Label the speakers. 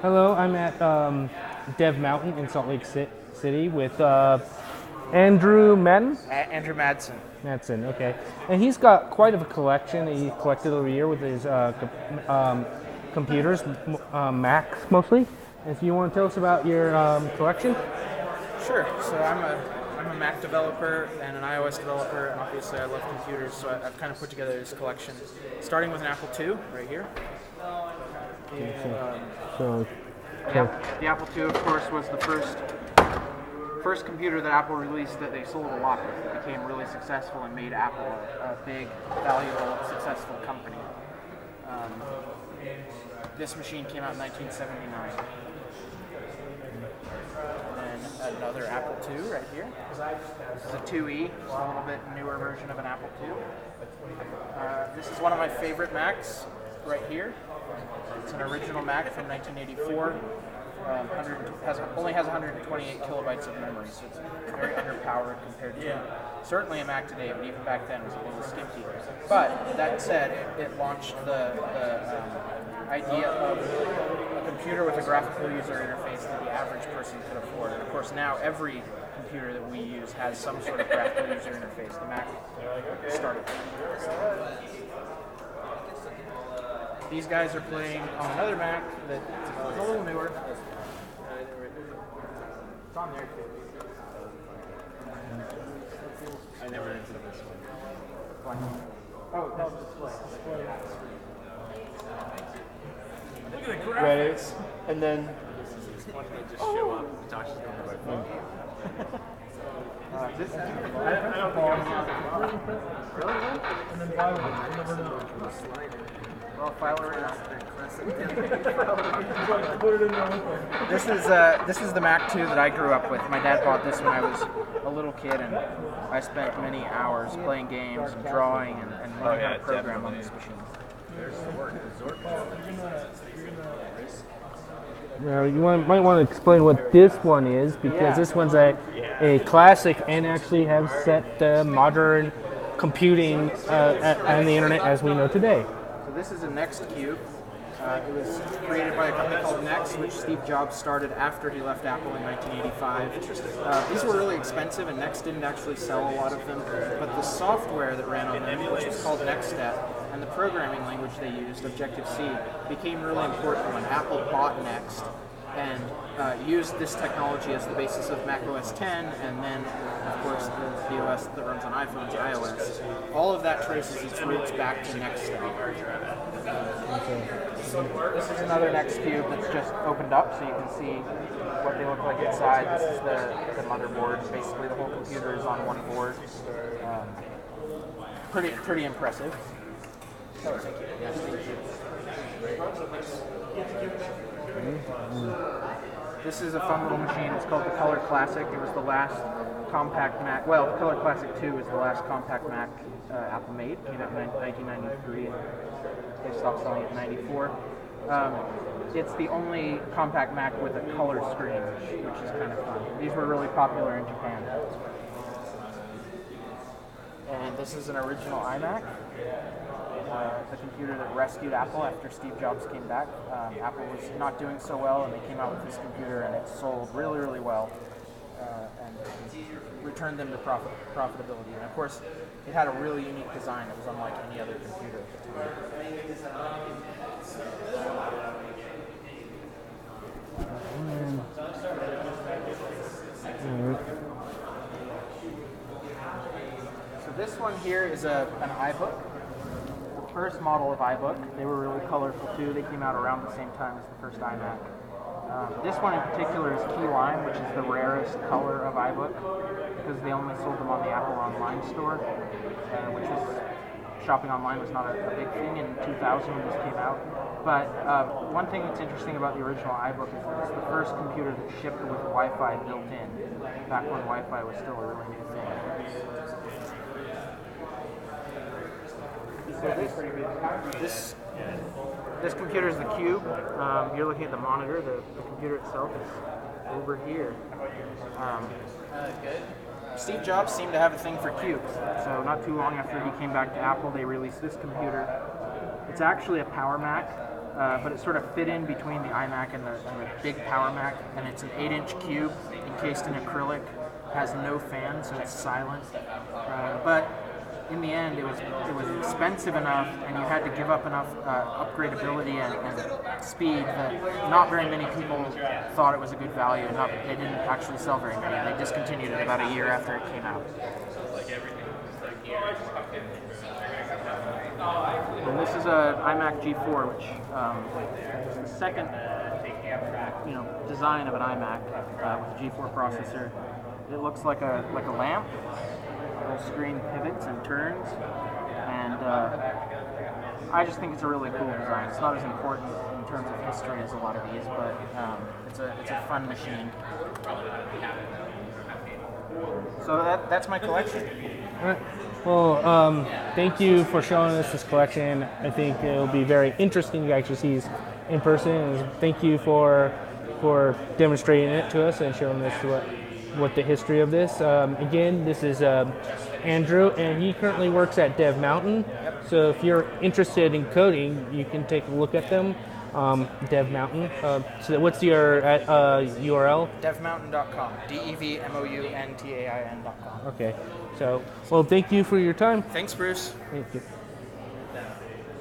Speaker 1: Hello, I'm at DevMountain in Salt Lake City with Andrew Madden.
Speaker 2: Andrew Madsen.
Speaker 1: Madsen, okay. And he's got quite of a collection that he collected over the year with his computers, Macs mostly. If you want to tell us about your collection.
Speaker 2: Sure. So I'm a Mac developer and an iOS developer, and obviously I love computers. So I've kind of put together this collection, starting with an Apple II right here.
Speaker 1: So,
Speaker 2: The Apple II, of course, was the first computer that Apple released that they sold a lot with. It became really successful and made Apple a big, valuable, successful company. This machine came out in 1979. And then another Apple II right here. This is a 2E, a little bit newer version of an Apple II. This is one of my favorite Macs right here. It's an original Mac from 1984. Only has 128 kilobytes of memory, so it's very underpowered compared to certainly a Mac today, but even back then it was a little skimpy. But that said, it launched the idea of a computer with a graphical user interface that the average person could afford. And of course now every computer that we use has some sort of graphical user interface. The Mac started. These guys are playing on another Mac that's a little newer. It's on there too. I never entered this one. Oh, that's display. Look at the graphics.
Speaker 1: and then
Speaker 3: Watch it just show up. Josh is going to my phone.
Speaker 2: This is. I don't think I'm. Really?
Speaker 4: And then file it. You never know.
Speaker 2: Well, file it right now.
Speaker 4: Put it in there with them.
Speaker 2: This is the Mac II that I grew up with. My dad bought this when I was a little kid, and I spent many hours playing games and drawing and learning how to program on this machine.
Speaker 3: There's the word.
Speaker 1: might want to explain what this one is, because this one's a classic and actually has set modern computing and the internet as we know today.
Speaker 2: So this is a Next Cube. It was created by a company called Next, which Steve Jobs started after he left Apple in 1985. These were really expensive, and Next didn't actually sell a lot of them. But the software that ran on them, which was called NextStep, and the programming language they used, Objective-C, became really important when Apple bought Next and used this technology as the basis of Mac OS X, and then, of course, the OS that runs on iPhones, iOS. All of that traces its roots back to NextStep. This is another Next Cube that's just opened up, so you can see what they look like inside. This is the motherboard. Basically, the whole computer is on one board. Pretty impressive. Oh, thank you. Yes, thank you. This is a fun little machine. It's called the Color Classic. It was the last compact Mac. Well, the Color Classic 2 is the last compact Mac Apple made. Came out in 1993. They stopped selling it in 94. It's the only compact Mac with a color screen, which is kind of fun. These were really popular in Japan. And this is an original iMac. The computer that rescued Apple after Steve Jobs came back. Apple was not doing so well, and they came out with this computer, and it sold really, really well, and returned them to profitability. And of course, it had a really unique design that was unlike any other computer at the time. So this one here is an iBook. First model of iBook. They were really colorful too. They came out around the same time as the first iMac. This one in particular is Key Lime, which is the rarest color of iBook, because they only sold them on the Apple Online store, which was shopping online was not a big thing in 2000 when this came out. But one thing that's interesting about the original iBook is that it's the first computer that shipped with Wi-Fi built in, back when Wi-Fi was still a really new thing. This computer is the Cube. You're looking at the monitor. The computer itself is over here. Steve Jobs seemed to have a thing for cubes. So not too long after he came back to Apple, they released this computer. It's actually a Power Mac. but it sort of fit in between the iMac and the big Power Mac, and it's an 8-inch cube encased in acrylic, has no fan, so it's silent. But in the end, it was expensive enough, and you had to give up enough upgradability and speed that not very many people thought it was a good value. They didn't actually sell very many. They discontinued it about a year after it came out. And this is an iMac G4, which is the second, design of an iMac with a G4 processor. It looks like a lamp. The screen pivots and turns, and I just think it's a really cool design. It's not as important in terms of history as a lot of these, but it's a fun machine. So that's my collection.
Speaker 1: All right. Well, thank you for showing us this collection. I think it'll be very interesting to actually see these in person. And thank you for demonstrating it to us and showing us what the history of this. Again, this is Andrew, and he currently works at DevMountain.
Speaker 2: Yep.
Speaker 1: So if you're interested in coding, you can take a look at them. DevMountain. So what's your URL?
Speaker 2: DevMountain.com. DevMountain.com.
Speaker 1: Okay. So, well, thank you for your time.
Speaker 2: Thanks, Bruce.
Speaker 1: Thank you.